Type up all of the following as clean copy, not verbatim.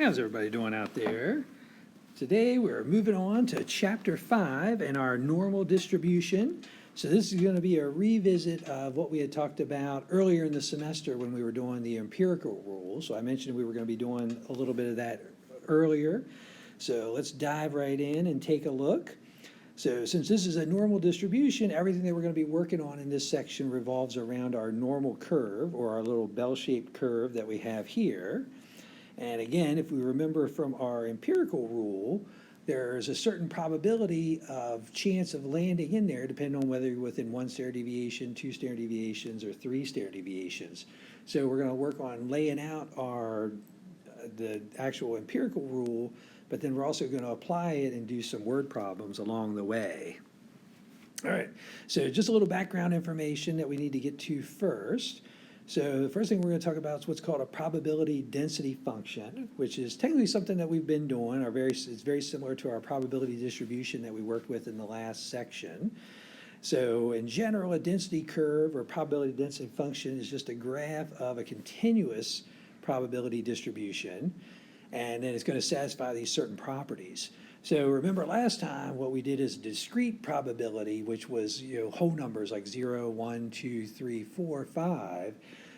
How's everybody doing out there? Today we're moving on to Chapter 5 and our normal distribution. So this is going to be a revisit of what we had talked about earlier in the semester when we were doing the empirical rule. So I mentioned we were going to be doing a little bit of that earlier. So let's dive right in and take a look. So since this is a normal distribution, everything that we're going to be working on in this section revolves around our normal curve, or our little bell-shaped curve that we have here. And again, if we remember from our empirical rule, there's a certain probability of chance of landing in there depending on whether you're within 1 standard deviation, 2 standard deviations, or 3 standard deviations. So we're going to work on laying out the actual empirical rule, but then we're also going to apply it and do some word problems along the way. All right, so just a little background information that we need to get to first. So the first thing we're going to talk about is what's called a probability density function, which is technically something that we've been doing. It's very similar to our probability distribution that we worked with in the last section. So in general, a density curve or probability density function is just a graph of a continuous probability distribution, and then it's going to satisfy these certain properties. So remember last time what we did is discrete probability, which was whole numbers like 0, 1, 2, 3, 4, 5.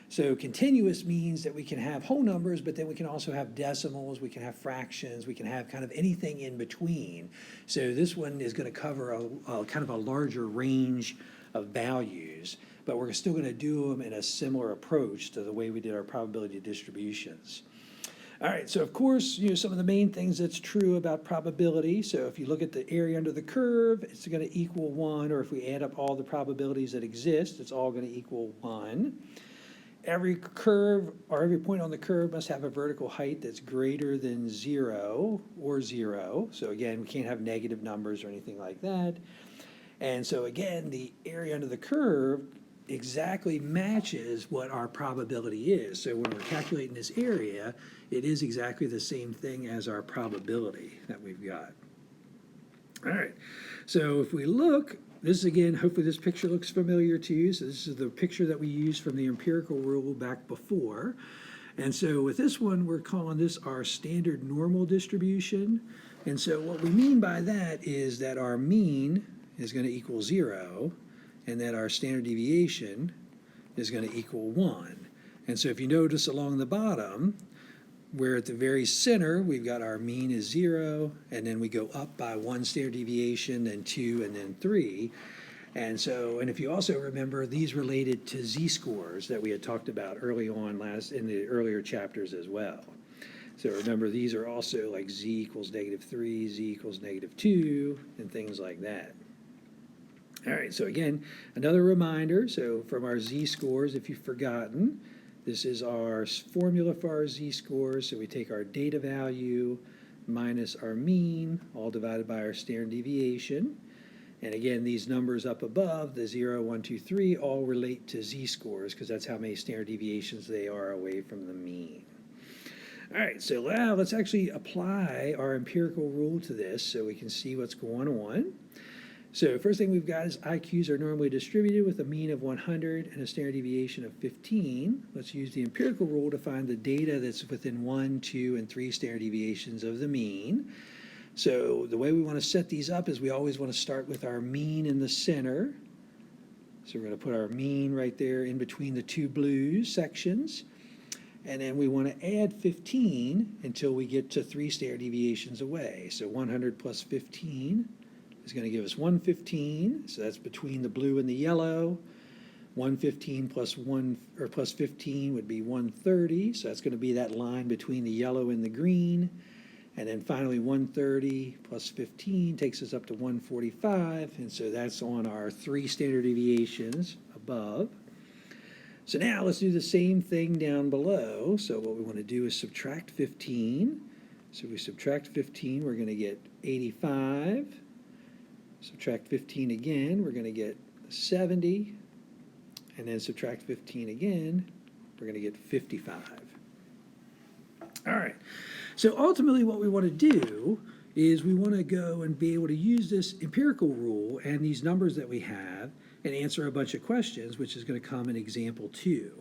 So continuous means that we can have whole numbers, but then we can also have decimals, we can have fractions, we can have kind of anything in between. So this one is going to cover a kind of a larger range of values, but we're still going to do them in a similar approach to the way we did our probability distributions. All right, so of course, some of the main things that's true about probability. So if you look at the area under the curve, it's going to equal 1, or if we add up all the probabilities that exist, it's all going to equal 1. Every curve, or every point on the curve must have a vertical height that's greater than 0 or 0. So again, we can't have negative numbers or anything like that. And so again, the area under the curve exactly matches what our probability is. So when we're calculating this area, it is exactly the same thing as our probability that we've got. All right, so if we look, this is again, hopefully this picture looks familiar to you. So this is the picture that we used from the empirical rule back before. And so with this one, we're calling this our standard normal distribution. And so what we mean by that is that our mean is going to equal 0, and that our standard deviation is going to equal 1. And so if you notice along the bottom, we're at the very center, we've got our mean is 0, and then we go up by 1 standard deviation, then 2, and then 3. And if you also remember, these related to z-scores that we had talked about early on in the earlier chapters as well. So remember, these are also like z equals -3, z equals -2, and things like that. All right, so again, another reminder, so from our z-scores, if you've forgotten, this is our formula for our z-scores. So we take our data value minus our mean, all divided by our standard deviation. And again, these numbers up above, the 0, 1, 2, 3, all relate to z-scores because that's how many standard deviations they are away from the mean. All right, so now let's actually apply our empirical rule to this so we can see what's going on. So first thing we've got is IQs are normally distributed with a mean of 100 and a standard deviation of 15. Let's use the empirical rule to find the data that's within 1, 2, and 3 standard deviations of the mean. So the way we want to set these up is we always want to start with our mean in the center. So we're going to put our mean right there in between the two blue sections. And then we want to add 15 until we get to 3 standard deviations away. So 100 plus 15 is going to give us 115, so that's between the blue and the yellow. 115 plus 15 would be 130, so that's going to be that line between the yellow and the green. And then finally 130 plus 15 takes us up to 145, and so that's on our 3 standard deviations above. So now let's do the same thing down below. So what we want to do is subtract 15. So if we subtract 15, we're going to get 85. Subtract 15 again, we're going to get 70, and then subtract 15 again, we're going to get 55. All right, so ultimately what we want to do is we want to go and be able to use this empirical rule and these numbers that we have and answer a bunch of questions, which is going to come in example 2.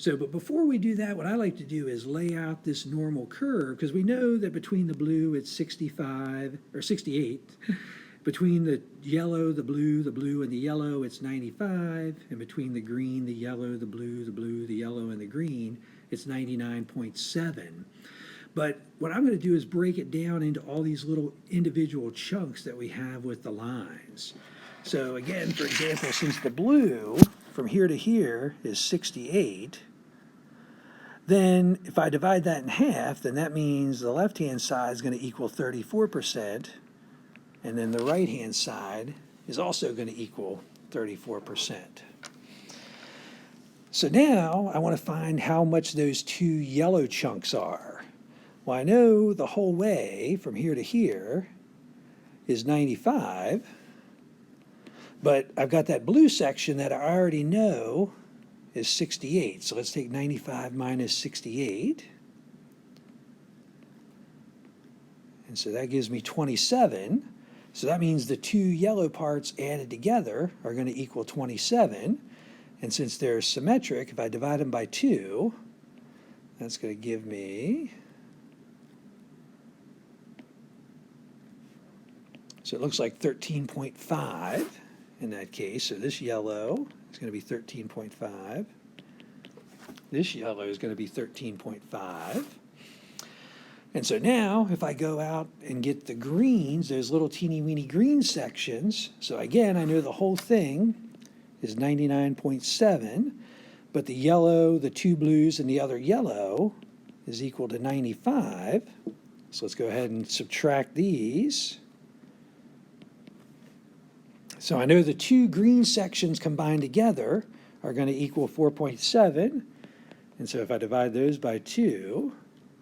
So, but before we do that, what I like to do is lay out this normal curve, because we know that between the blue, it's 65, or 68. Between the yellow, the blue, and the yellow, it's 95. And between the green, the yellow, the blue, the yellow, and the green, it's 99.7. But what I'm going to do is break it down into all these little individual chunks that we have with the lines. So again, for example, since the blue from here to here is 68, then if I divide that in half, then that means the left-hand side is going to equal 34%, and then the right-hand side is also going to equal 34%. So now I want to find how much those two yellow chunks are. Well, I know the whole way from here to here is 95, but I've got that blue section that I already know is 68. So let's take 95 minus 68. And so that gives me 27. So that means the two yellow parts added together are going to equal 27. And since they're symmetric, if I divide them by 2, that's going to give me, so it looks like 13.5 in that case. So this yellow is going to be 13.5. This yellow is going to be 13.5. And so now, if I go out and get the greens, those little teeny weeny green sections, so again, I know the whole thing is 99.7, but the yellow, the two blues, and the other yellow is equal to 95. So let's go ahead and subtract these. So I know the two green sections combined together are going to equal 4.7. And so if I divide those by 2,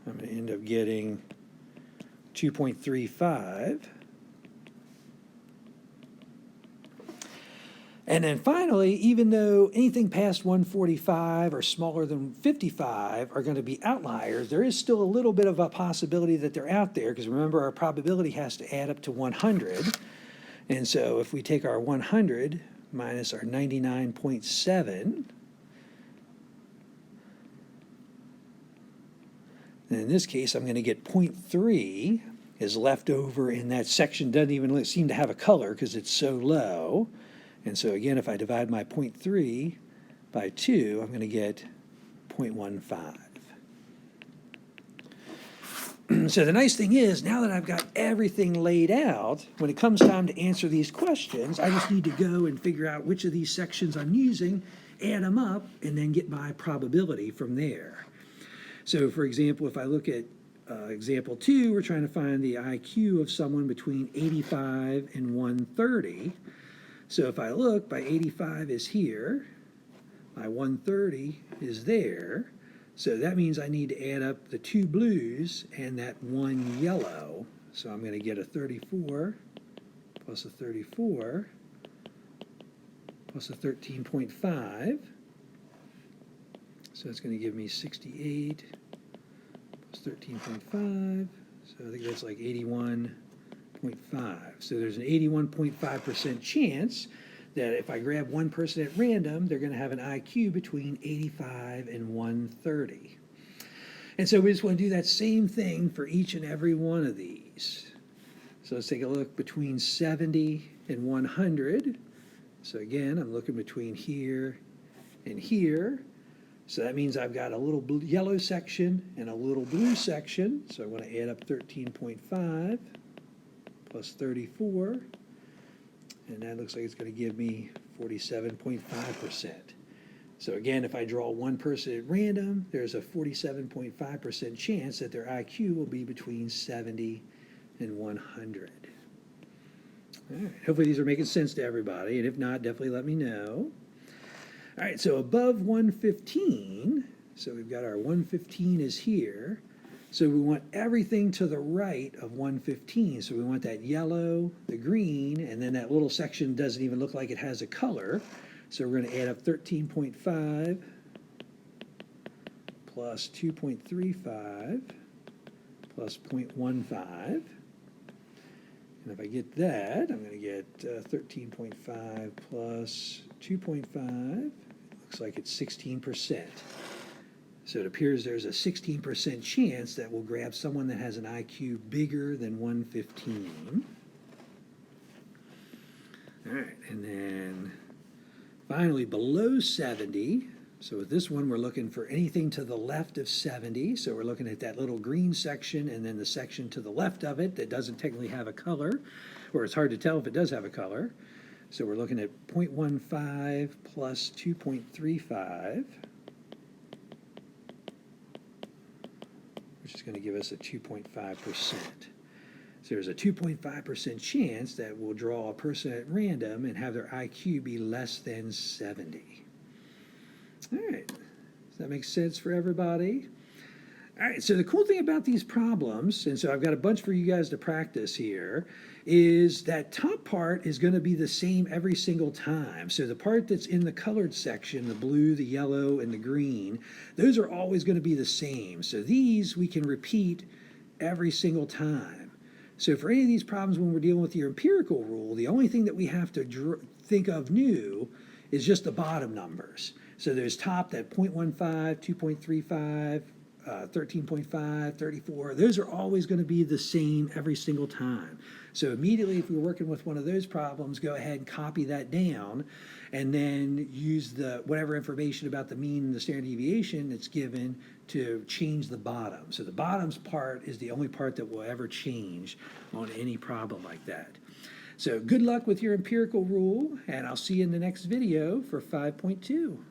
I'm going to end up getting 2.35. And then finally, even though anything past 145 or smaller than 55 are going to be outliers, there is still a little bit of a possibility that they're out there, because remember, our probability has to add up to 100. And so if we take our 100 minus our 99.7, then in this case, I'm going to get 0.3 is left over in that section. Doesn't even seem to have a color because it's so low. And so again, if I divide my 0.3 by 2, I'm going to get 0.15. So the nice thing is, now that I've got everything laid out, when it comes time to answer these questions, I just need to go and figure out which of these sections I'm using, add them up, and then get my probability from there. So for example, if I look at example 2, we're trying to find the IQ of someone between 85 and 130. So if I look, my 85 is here, my 130 is there. So that means I need to add up the two blues and that one yellow. So I'm going to get a 34 plus a 34 plus a 13.5. So it's going to give me 68 plus 13.5. So I think that's like 81.5. So there's an 81.5% chance that if I grab one person at random, they're going to have an IQ between 85 and 130. And so we just want to do that same thing for each and every one of these. So let's take a look between 70 and 100. So again, I'm looking between here and here. So that means I've got a little blue, yellow section and a little blue section. So I want to add up 13.5 plus 34. And that looks like it's going to give me 47.5%. So again, if I draw one person at random, there's a 47.5% chance that their IQ will be between 70 and 100. All right, hopefully these are making sense to everybody, and if not, definitely let me know. All right, so above 115, so we've got our 115 is here. So we want everything to the right of 115. So we want that yellow, the green, and then that little section doesn't even look like it has a color. So we're going to add up 13.5 plus 2.35 plus 0.15. And if I get that, I'm going to get 13.5 plus 2.5. Looks like it's 16%. So it appears there's a 16% chance that we'll grab someone that has an IQ bigger than 115. All right, and then finally below 70. So with this one, we're looking for anything to the left of 70. So we're looking at that little green section and then the section to the left of it that doesn't technically have a color, or it's hard to tell if it does have a color. So we're looking at 0.15 plus 2.35, which is going to give us a 2.5%. So there's a 2.5% chance that we'll draw a person at random and have their IQ be less than 70. All right, does that make sense for everybody? All right, so the cool thing about these problems, and so I've got a bunch for you guys to practice here, is that top part is going to be the same every single time. So the part that's in the colored section, the blue, the yellow, and the green, those are always going to be the same. So these we can repeat every single time. So for any of these problems when we're dealing with your empirical rule, the only thing that we have to think of new is just the bottom numbers. So there's top that 0.15, 2.35, 13.5, 34. Those are always going to be the same every single time. So immediately if we're working with one of those problems, go ahead and copy that down and then use the whatever information about the mean and the standard deviation that's given to change the bottom. So the bottoms part is the only part that will ever change on any problem like that. So good luck with your empirical rule, and I'll see you in the next video for 5.2.